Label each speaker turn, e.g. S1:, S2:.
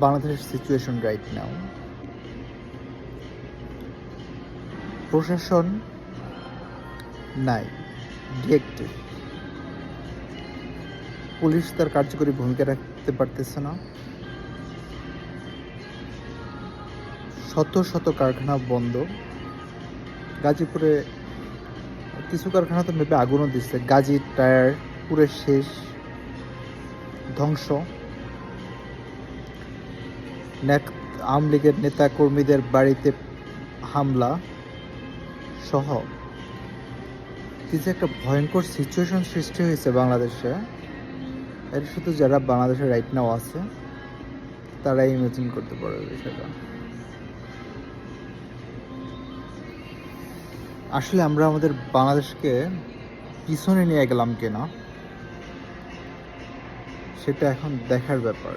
S1: বাংলাদেশের situation right now. প্রশাসন নাই, ডিরেক্টিভ। পুলিশ তার কার্যকরী ভূমিকা রাখতে পারতেছে না। শত শত কারখানা বন্ধ। গাজীপুরে কিছু কারখানা তো মেপে আগুনও দিচ্ছে। গাজীর টায়ার পুরে শেষ, ধ্বংস। আওয়ামী লীগের নেতা কর্মীদের বাড়িতে হামলা সহ কি যে একটা ভয়ঙ্কর সিচুয়েশন সৃষ্টি হয়েছে বাংলাদেশে, এটা শুধু যারা বাংলাদেশে রাইট নাও আছে তারাই ইমাজিন করতে পারে বিষয়টা। আসলে আমরা আমাদের বাংলাদেশকে পিছনে নিয়ে গেলাম কিনা সেটা এখন দেখার ব্যাপার।